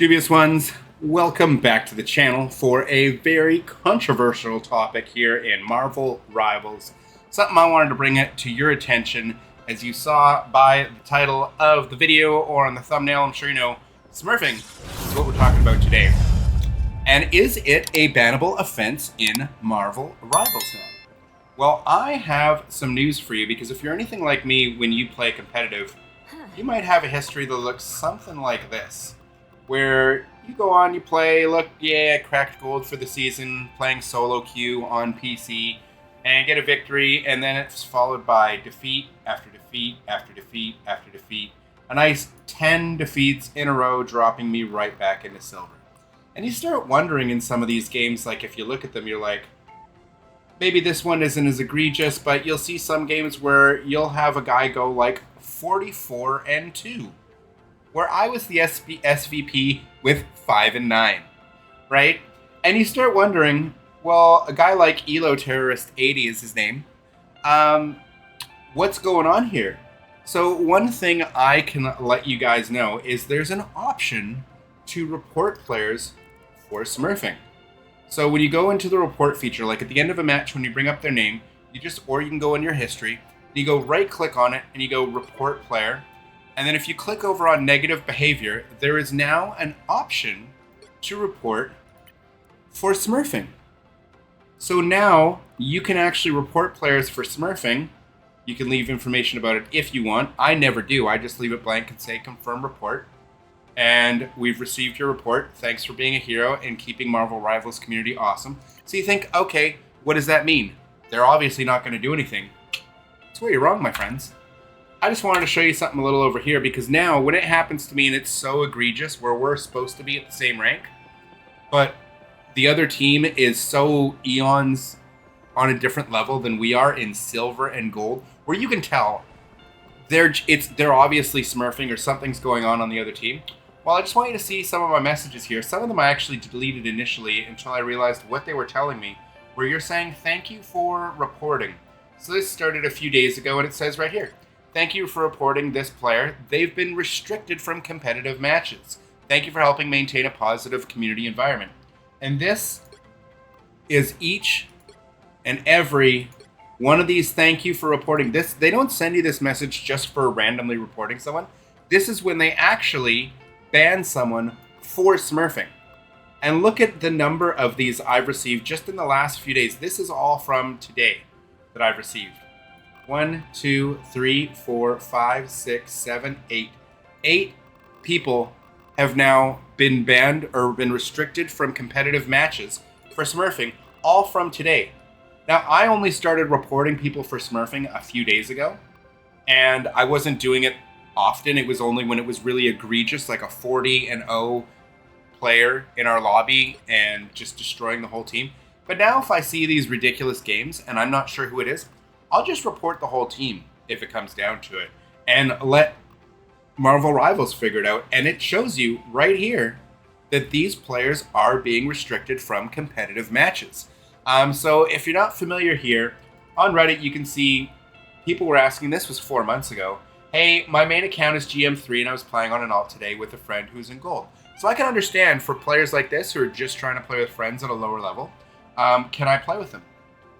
Dubious ones, welcome back to the channel for a very controversial topic here in Marvel Rivals. Something I wanted to bring it to your attention, as you saw by the title of the video or on the thumbnail. I'm sure you know, Smurfing is what we're talking about today. And is it a bannable offense in Marvel Rivals now? Well, I have some news for you, because if you're anything like me when you play competitive, you might have a history that looks something like this. Where you go on, you play, look, yeah, I cracked gold for the season, playing solo queue on PC, and get a victory, and then it's followed by defeat after defeat after defeat after defeat. A nice 10 defeats in a row, dropping me right back into silver. And you start wondering in some of these games, like if you look at them, you're like, maybe this one isn't as egregious, but you'll see some games where you'll have a guy go like 44-2. Where I was the SVP with 5-9, right? And you start wondering, well, a guy like Elo Terrorist 80 is his name. What's going on here? So one thing I can let you guys know is there's an option to report players for Smurfing. So when you go into the report feature, like at the end of a match, when you bring up their name, or you can go in your history, you go right click on it and you go report player. And then if you click over on negative behavior, there is now an option to report for Smurfing. So now you can actually report players for Smurfing. You can leave information about it if you want. I never do. I just leave it blank and say confirm report. And we've received your report. Thanks for being a hero and keeping Marvel Rivals community awesome. So you think, okay, what does that mean? They're obviously not going to do anything. That's where you're wrong, my friends. I just wanted to show you something a little over here, because now when it happens to me and it's so egregious where we're supposed to be at the same rank, but the other team is so eons on a different level than we are in silver and gold, where you can tell they're obviously smurfing or something's going on the other team. Well, I just want you to see some of my messages here. Some of them I actually deleted initially until I realized what they were telling me, where you're saying thank you for reporting. So this started a few days ago, and it says right here, thank you for reporting this player. They've been restricted from competitive matches. Thank you for helping maintain a positive community environment. And this is each and every one of these thank you for reporting this. They don't send you this message just for randomly reporting someone. This is when they actually ban someone for smurfing. And look at the number of these I've received just in the last few days. This is all from today that I've received. 1, 2, 3, 4, 5, 6, 7, 8. 8 people have now been banned or been restricted from competitive matches for smurfing, all from today. Now, I only started reporting people for smurfing a few days ago, and I wasn't doing it often. It was only when it was really egregious, like a 40-0 player in our lobby and just destroying the whole team. But now if I see these ridiculous games and I'm not sure who it is, I'll just report the whole team if it comes down to it and let Marvel Rivals figure it out. And it shows you right here that these players are being restricted from competitive matches. So if you're not familiar here, on Reddit you can see people were asking, this was 4 months ago, hey, my main account is GM3 and I was playing on an alt today with a friend who's in gold. So I can understand for players like this who are just trying to play with friends at a lower level, can I play with them?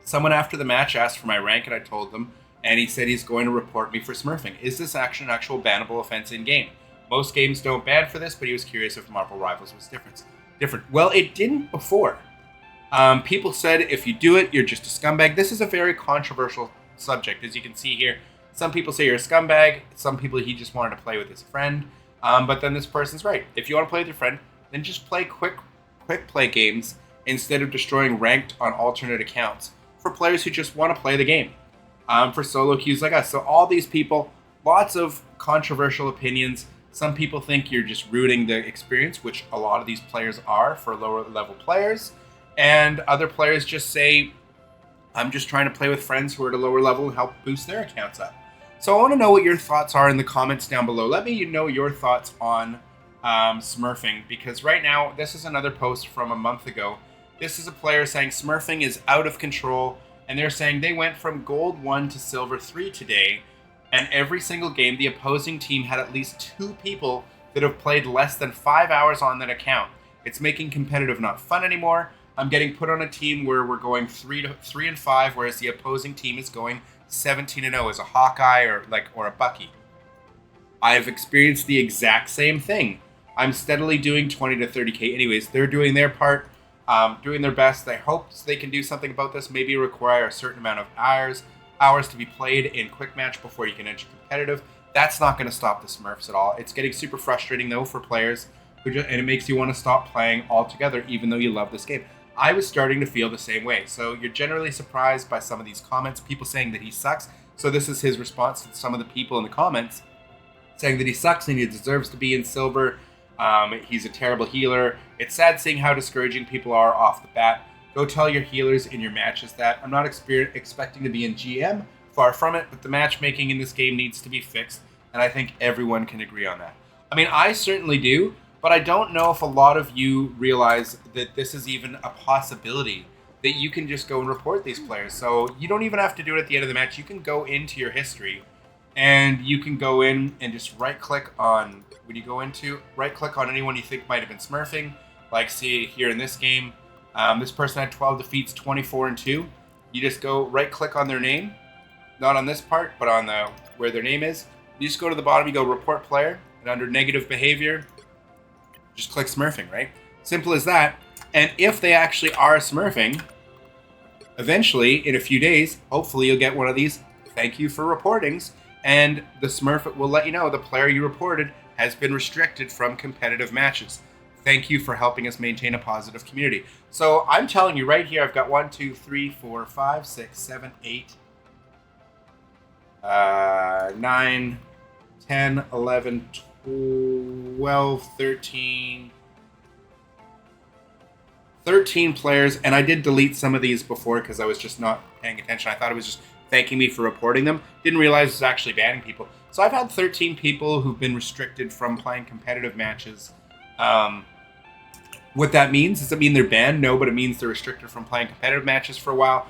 Someone after the match asked for my rank, and I told them, and he said he's going to report me for smurfing. Is this an actual bannable offense in-game? Most games don't ban for this, but he was curious if Marvel Rivals was different. Well, it didn't before. People said if you do it, you're just a scumbag. This is a very controversial subject, as you can see here. Some people say you're a scumbag. Some people he just wanted to play with his friend. But then this person's right. If you want to play with your friend, then just play quick play games instead of destroying ranked on alternate accounts for players who just want to play the game, for solo queues like us. So all these people, lots of controversial opinions. Some people think you're just ruining the experience, which a lot of these players are for lower level players. And other players just say, I'm just trying to play with friends who are at a lower level and help boost their accounts up. So I want to know what your thoughts are in the comments down below. Let me know your thoughts on smurfing, because right now, this is another post from a month ago. This is a player saying smurfing is out of control, and they're saying they went from gold 1 to silver 3 today, and every single game the opposing team had at least 2 people that have played less than 5 hours on that account. It's making competitive not fun anymore. I'm getting put on a team where we're going 3-5, whereas the opposing team is going 17-0 as a Hawkeye or a Bucky. I've experienced the exact same thing. I'm steadily doing 20 to 30K anyways. They're doing their part, doing their best. I hope they can do something about this, maybe require a certain amount of hours to be played in quick match before you can enter competitive. That's not going to stop the Smurfs at all. It's getting super frustrating though for players, and it makes you want to stop playing altogether even though you love this game. I was starting to feel the same way. So you're generally surprised by some of these comments, people saying that he sucks. So this is his response to some of the people in the comments saying that he sucks and he deserves to be in silver. He's a terrible healer. It's sad seeing how discouraging people are off the bat. Go tell your healers in your matches that. I'm not expecting to be in GM, far from it, but the matchmaking in this game needs to be fixed, and I think everyone can agree on that. I mean, I certainly do, but I don't know if a lot of you realize that this is even a possibility, that you can just go and report these players. So you don't even have to do it at the end of the match. You can go into your history, and you can go in and just right-click on, right-click on anyone you think might have been smurfing. Like, see here in this game, this person had 12 defeats, 24-2. You just go right-click on their name, not on this part, but on where their name is. You just go to the bottom, you go report player, and under negative behavior, just click smurfing, right? Simple as that. And if they actually are smurfing, eventually, in a few days, hopefully you'll get one of these thank you for reportings, and the Smurf will let you know the player you reported has been restricted from competitive matches. Thank you for helping us maintain a positive community. So I'm telling you right here, I've got 1, 2, 3, 4, 5, 6, 7, 8, 9, 10, 11, 12, 13 players, and I did delete some of these before because I was just not paying attention. I thought it was just thanking me for reporting them. Didn't realize it was actually banning people. So I've had 13 people who've been restricted from playing competitive matches. What that means, does it mean they're banned? No, but it means they're restricted from playing competitive matches for a while.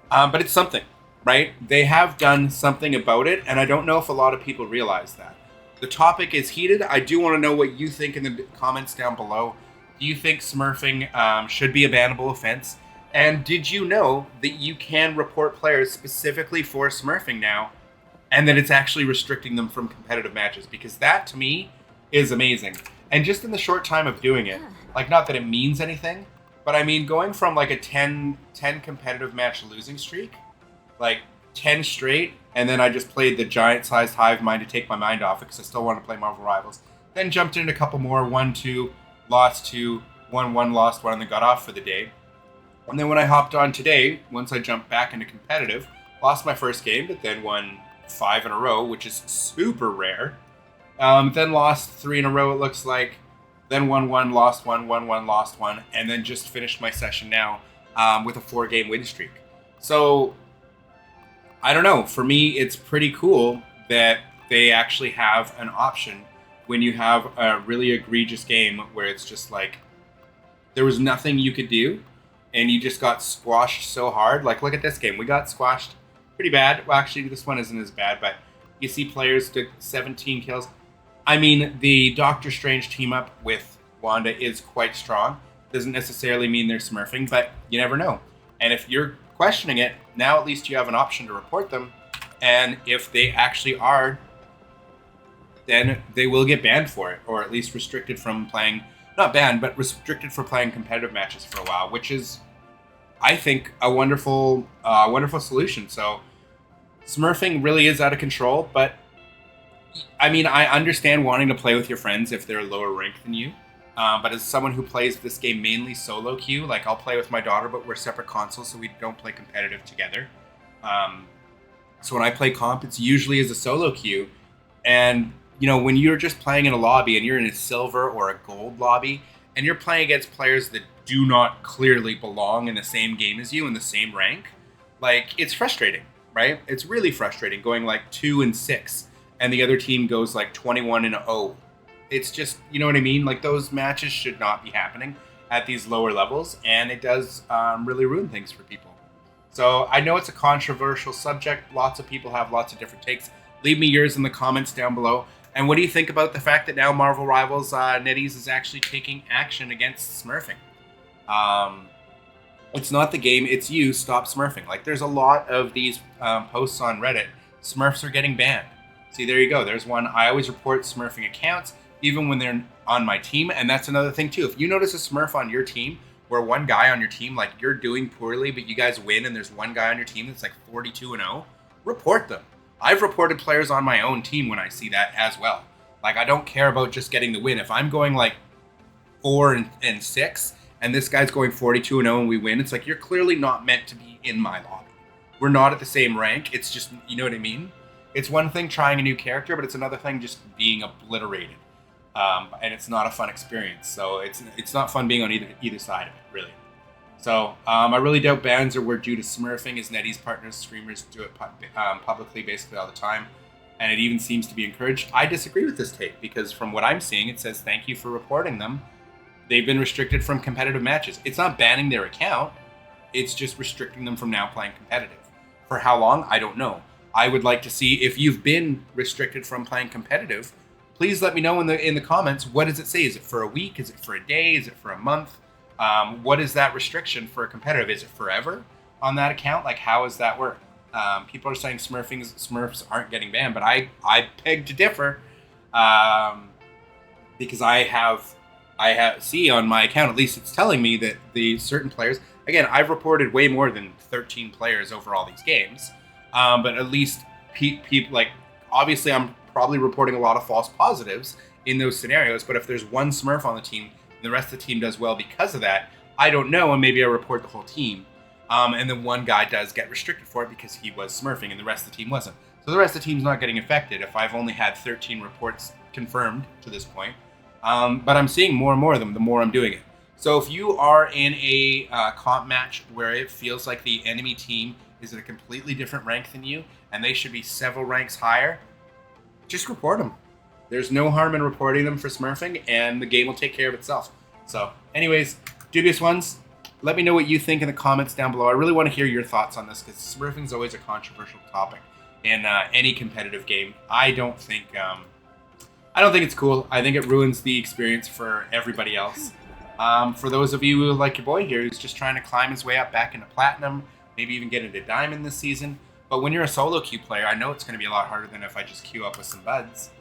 But it's something, right? They have done something about it, and I don't know if a lot of people realize that. The topic is heated. I do want to know what you think in the comments down below. Do you think smurfing should be a bannable offense? And did you know that you can report players specifically for smurfing now, and that it's actually restricting them from competitive matches? Because that, to me, is amazing. And just in the short time of doing it, like, not that it means anything, but I mean, going from like a 10 competitive match losing streak, like 10 straight, and then I just played the giant-sized hive mind to take my mind off it because I still want to play Marvel Rivals. Then jumped in a couple more, 1-2, lost 2, 1-1, lost 1, and then got off for the day. And then when I hopped on today, once I jumped back into competitive, lost my first game, but then won 5 in a row, which is super rare. Then lost 3 in a row, it looks like. Then won 1, lost 1, won 1, lost 1, and then just finished my session now with a 4-game win streak. So, I don't know. For me, it's pretty cool that they actually have an option when you have a really egregious game where it's just like there was nothing you could do and you just got squashed so hard. Like, look at this game. We got squashed pretty bad. Well, actually, this one isn't as bad, but you see players took 17 kills. I mean, the Doctor Strange team up with Wanda is quite strong. Doesn't necessarily mean they're smurfing, but you never know. And if you're questioning it, now at least you have an option to report them. And if they actually are, then they will get banned for it, or at least restricted from playing, not banned, but restricted for playing competitive matches for a while, which is, I think, a wonderful solution. So smurfing really is out of control, but I mean, I understand wanting to play with your friends if they're lower ranked than you. But as someone who plays this game mainly solo queue, like, I'll play with my daughter, but we're separate consoles, so we don't play competitive together. So when I play comp, it's usually as a solo queue. And, you know, when you're just playing in a lobby and you're in a silver or a gold lobby, and you're playing against players that do not clearly belong in the same game as you in the same rank, like, it's frustrating, right? It's really frustrating going like 2-6, and the other team goes like 21-0. It's just, you know what I mean? Like, those matches should not be happening at these lower levels, and it does really ruin things for people. So I know it's a controversial subject. Lots of people have lots of different takes. Leave me yours in the comments down below. And what do you think about the fact that now Marvel Rivals NetEase is actually taking action against Smurfing? It's not the game, it's you, stop Smurfing. Like, there's a lot of these posts on Reddit. Smurfs are getting banned. See, there you go. There's one. I always report Smurfing accounts, even when they're on my team. And that's another thing, too. If you notice a Smurf on your team, where one guy on your team, like, you're doing poorly, but you guys win, and there's one guy on your team that's like 42-0, report them. I've reported players on my own team when I see that as well. Like, I don't care about just getting the win. If I'm going like 4-6, and this guy's going 42-0 and we win, it's like, you're clearly not meant to be in my lobby. We're not at the same rank. It's just, you know what I mean? It's one thing trying a new character, but it's another thing just being obliterated. And it's not a fun experience. So it's not fun being on either side of it, really. So I really doubt bans were due to Smurfing, as NetEase partners, streamers do it publicly basically all the time. And it even seems to be encouraged. I disagree with this take, because from what I'm seeing, it says thank you for reporting them. They've been restricted from competitive matches. It's not banning their account. It's just restricting them from now playing competitive. For how long? I don't know. I would like to see, if you've been restricted from playing competitive, please let me know in the comments. What does it say? Is it for a week? Is it for a day? Is it for a month? What is that restriction for a competitive? Is it forever on that account? Like, how does that work? People are saying Smurfs aren't getting banned, but I beg to differ, because I see on my account, at least it's telling me that the certain players, again, I've reported way more than 13 players over all these games, but at least people, like, obviously I'm probably reporting a lot of false positives in those scenarios, but if there's one Smurf on the team and the rest of the team does well because of that, I don't know, and maybe I report the whole team, and then one guy does get restricted for it because he was Smurfing and the rest of the team wasn't. So the rest of the team's not getting affected if I've only had 13 reports confirmed to this point. But I'm seeing more and more of them the more I'm doing it. So if you are in a comp match where it feels like the enemy team is at a completely different rank than you, and they should be several ranks higher, just report them. There's no harm in reporting them for Smurfing, and the game will take care of itself. So anyways, dubious ones, let me know what you think in the comments down below. I really want to hear your thoughts on this, because Smurfing is always a controversial topic in any competitive game. I don't think it's cool. I think it ruins the experience for everybody else. For those of you who, like your boy here, who's just trying to climb his way up back into Platinum, maybe even get into Diamond this season. But when you're a solo queue player, I know it's going to be a lot harder than if I just queue up with some buds.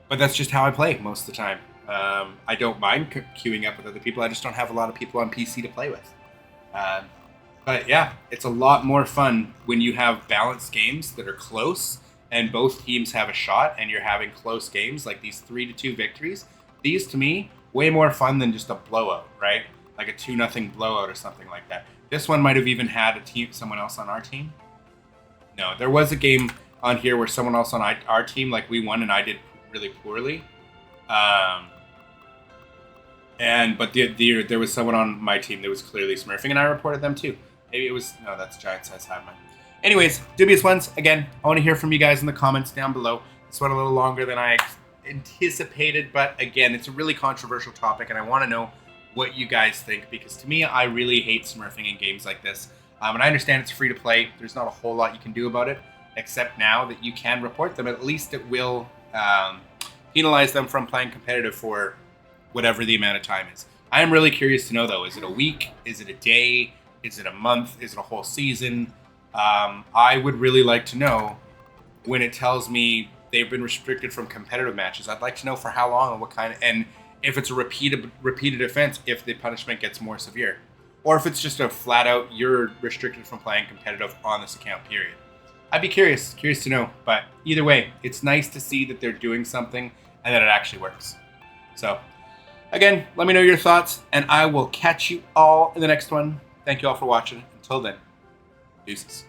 But that's just how I play most of the time. I don't mind queuing up with other people. I just don't have a lot of people on PC to play with. But yeah, it's a lot more fun when you have balanced games that are close and both teams have a shot and you're having close games, like these 3-2 victories. These, to me, way more fun than just a blowout, right? Like a 2-0 blowout or something like that. This one might have even had someone else on our team. No, there was a game on here where someone else on our team, like, we won and I did really poorly. But there was someone on my team that was clearly Smurfing, and I reported them too. Maybe it was, no, that's giant size hive mind. Anyways, dubious ones, again, I want to hear from you guys in the comments down below. This went a little longer than I anticipated, but again, it's a really controversial topic, and I want to know what you guys think, because to me, I really hate Smurfing in games like this. And I understand it's free to play. There's not a whole lot you can do about it, except now that you can report them. At least it will penalize them from playing competitive for whatever the amount of time is. I am really curious to know, though, is it a week? Is it a day? Is it a month? Is it a whole season? I would really like to know when it tells me they've been restricted from competitive matches. I'd like to know for how long and what kind of, and if it's a repeated offense, if the punishment gets more severe, or if it's just a flat out, you're restricted from playing competitive on this account, period. I'd be curious to know, but either way, it's nice to see that they're doing something and that it actually works. So again, let me know your thoughts, and I will catch you all in the next one. Thank you all for watching. Until then, deuces.